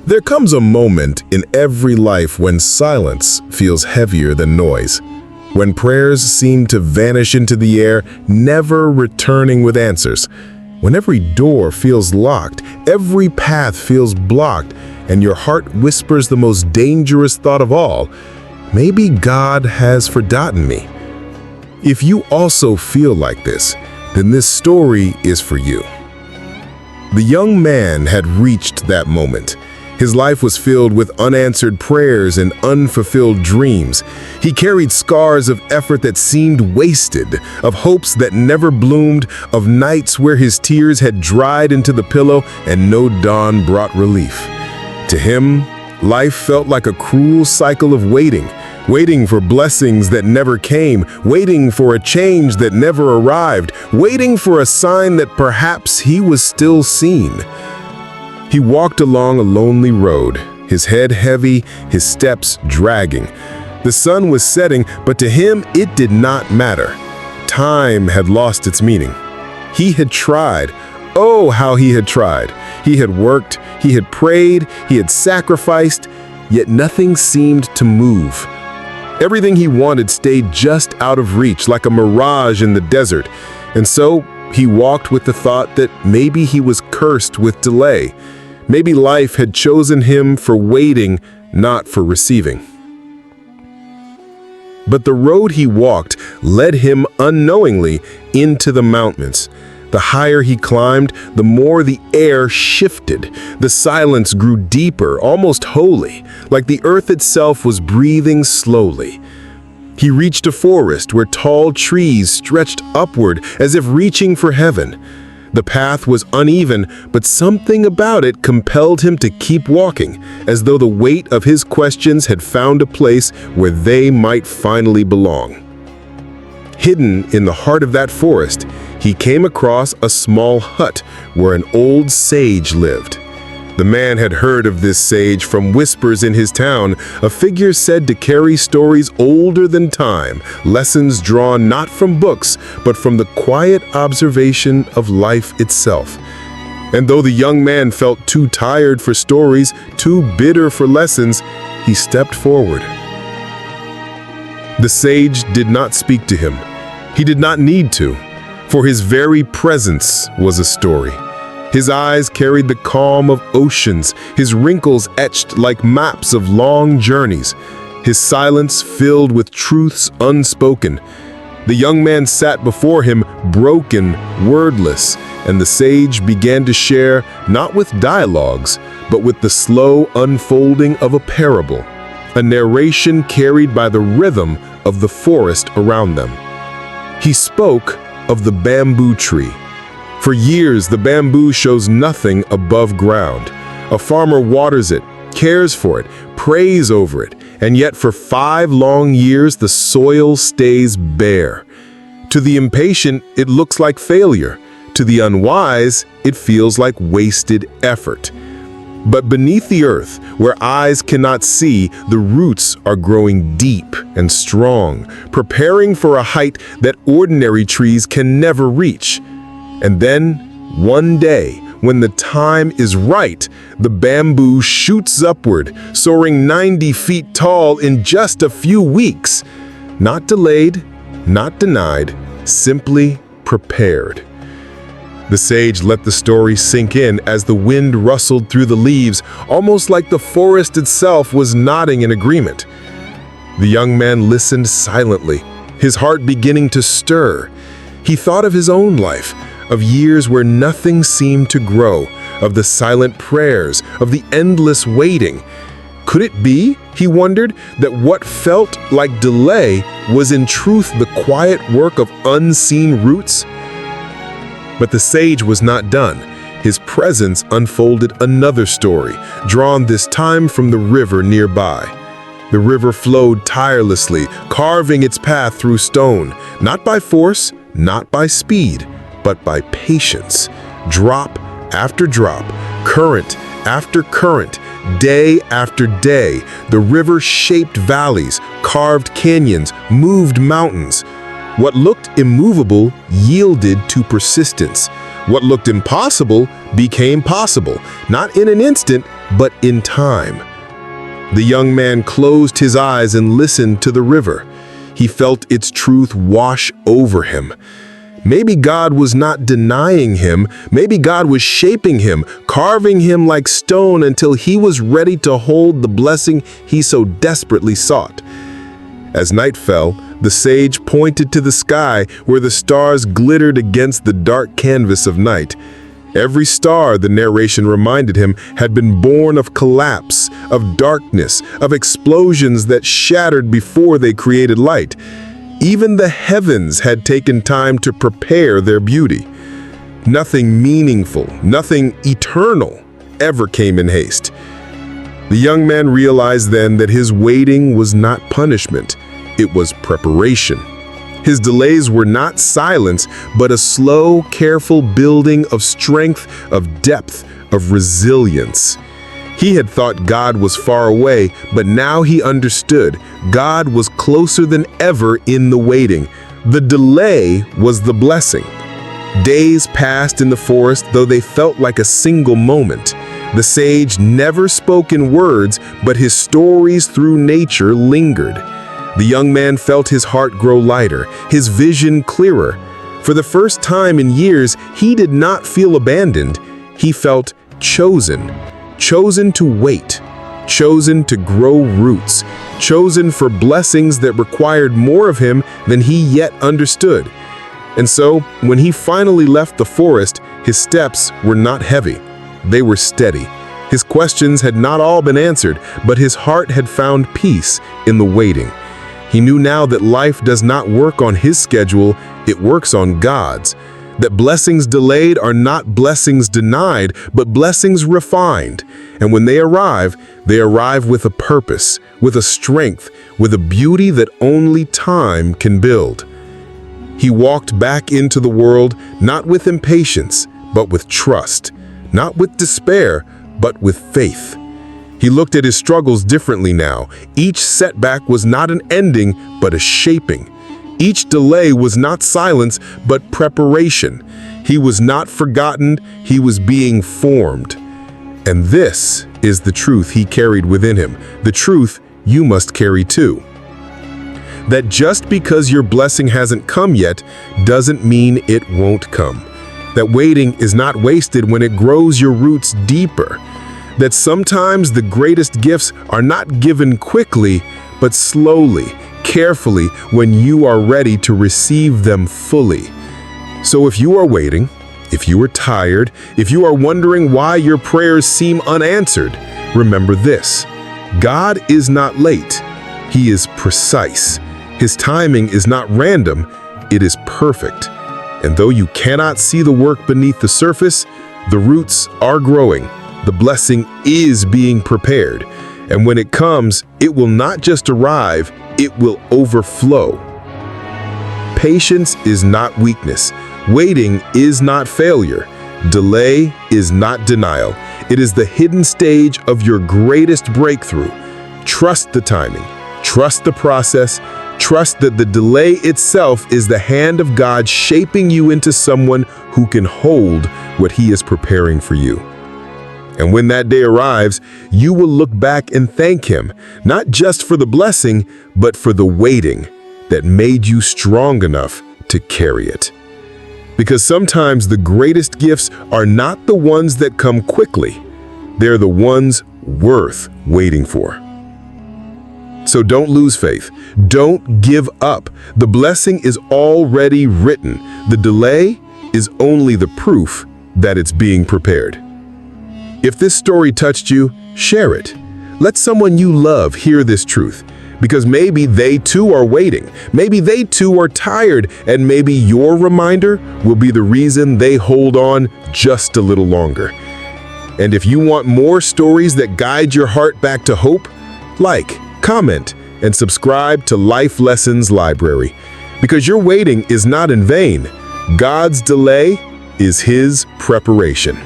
There comes a moment in every life when silence feels heavier than noise, when prayers seem to vanish into the air, never returning with answers, when every door feels locked, every path feels blocked, and your heart whispers the most dangerous thought of all, maybe God has forgotten me. If you also feel like this, then this story is for you. The young man had reached that moment. His life was filled with unanswered prayers and unfulfilled dreams. He carried scars of effort that seemed wasted, of hopes that never bloomed, of nights where his tears had dried into the pillow and no dawn brought relief. To him, life felt like a cruel cycle of waiting for blessings that never came, waiting for a change that never arrived, waiting for a sign that perhaps he was still seen. He walked along a lonely road, his head heavy, his steps dragging. The sun was setting, but to him it did not matter. Time had lost its meaning. He had tried. Oh, how he had tried. He had worked, he had prayed, he had sacrificed, yet nothing seemed to move. Everything he wanted stayed just out of reach, like a mirage in the desert. And so he walked with the thought that maybe he was cursed with delay. Maybe life had chosen him for waiting, not for receiving. But the road he walked led him unknowingly into the mountains. The higher he climbed, the more the air shifted. The silence grew deeper, almost holy, like the earth itself was breathing slowly. He reached a forest where tall trees stretched upward as if reaching for heaven. The path was uneven, but something about it compelled him to keep walking, as though the weight of his questions had found a place where they might finally belong. Hidden in the heart of that forest, he came across a small hut where an old sage lived. The man had heard of this sage from whispers in his town, a figure said to carry stories older than time, lessons drawn not from books, but from the quiet observation of life itself. And though the young man felt too tired for stories, too bitter for lessons, he stepped forward. The sage did not speak to him. He did not need to, for his very presence was a story. His eyes carried the calm of oceans, his wrinkles etched like maps of long journeys, his silence filled with truths unspoken. The young man sat before him, broken, wordless, and the sage began to share not with dialogues, but with the slow unfolding of a parable, a narration carried by the rhythm of the forest around them. He spoke of the bamboo tree. For years, the bamboo shows nothing above ground. A farmer waters it, cares for it, prays over it, and yet for 5 long years the soil stays bare. To the impatient, it looks like failure. To the unwise, it feels like wasted effort. But beneath the earth, where eyes cannot see, the roots are growing deep and strong, preparing for a height that ordinary trees can never reach. And then, one day, when the time is right, the bamboo shoots upward, soaring 90 feet tall in just a few weeks. Not delayed, not denied, simply prepared. The sage let the story sink in as the wind rustled through the leaves, almost like the forest itself was nodding in agreement. The young man listened silently, his heart beginning to stir. He thought of his own life, of years where nothing seemed to grow, of the silent prayers, of the endless waiting. Could it be, he wondered, that what felt like delay was in truth the quiet work of unseen roots? But the sage was not done. His presence unfolded another story, drawn this time from the river nearby. The river flowed tirelessly, carving its path through stone, not by force, not by speed, but by patience. Drop after drop, current after current, day after day, the river shaped valleys, carved canyons, moved mountains. What looked immovable yielded to persistence. What looked impossible became possible, not in an instant, but in time. The young man closed his eyes and listened to the river. He felt its truth wash over him. Maybe God was not denying him. Maybe God was shaping him, carving him like stone until he was ready to hold the blessing he so desperately sought. As night fell, the sage pointed to the sky where the stars glittered against the dark canvas of night. Every star, the narration reminded him, had been born of collapse, of darkness, of explosions that shattered before they created light. Even the heavens had taken time to prepare their beauty. Nothing meaningful, nothing eternal ever came in haste. The young man realized then that his waiting was not punishment, it was preparation. His delays were not silence, but a slow, careful building of strength, of depth, of resilience. He had thought God was far away, but now he understood God was closer than ever in the waiting. The delay was the blessing. Days passed in the forest, though they felt like a single moment. The sage never spoke in words, but his stories through nature lingered. The young man felt his heart grow lighter, his vision clearer. For the first time in years, he did not feel abandoned. He felt chosen. Chosen to wait, chosen to grow roots, chosen for blessings that required more of him than he yet understood. And so, when he finally left the forest, his steps were not heavy. They were steady. His questions had not all been answered, but his heart had found peace in the waiting. He knew now that life does not work on his schedule, it works on God's. That blessings delayed are not blessings denied, but blessings refined. And when they arrive with a purpose, with a strength, with a beauty that only time can build. He walked back into the world, not with impatience, but with trust. Not with despair, but with faith. He looked at his struggles differently now. Each setback was not an ending, but a shaping. Each delay was not silence, but preparation. He was not forgotten, he was being formed. And this is the truth he carried within him, the truth you must carry too. That just because your blessing hasn't come yet, doesn't mean it won't come. That waiting is not wasted when it grows your roots deeper. That sometimes the greatest gifts are not given quickly, but slowly, carefully, when you are ready to receive them fully. So if you are waiting, if you are tired, if you are wondering why your prayers seem unanswered, remember this: God is not late. He is precise. His timing is not random, it is perfect. And though you cannot see the work beneath the surface, the roots are growing. The blessing is being prepared. And when it comes, it will not just arrive, it will overflow. Patience is not weakness. Waiting is not failure. Delay is not denial. It is the hidden stage of your greatest breakthrough. Trust the timing. Trust the process. Trust that the delay itself is the hand of God shaping you into someone who can hold what He is preparing for you. And when that day arrives, you will look back and thank Him, not just for the blessing, but for the waiting that made you strong enough to carry it. Because sometimes the greatest gifts are not the ones that come quickly. They're the ones worth waiting for. So don't lose faith. Don't give up. The blessing is already written. The delay is only the proof that it's being prepared. If this story touched you, share it. Let someone you love hear this truth, because maybe they too are waiting. Maybe they too are tired, and maybe your reminder will be the reason they hold on just a little longer. And if you want more stories that guide your heart back to hope, like, comment, and subscribe to Life Lessons Library, because your waiting is not in vain. God's delay is His preparation.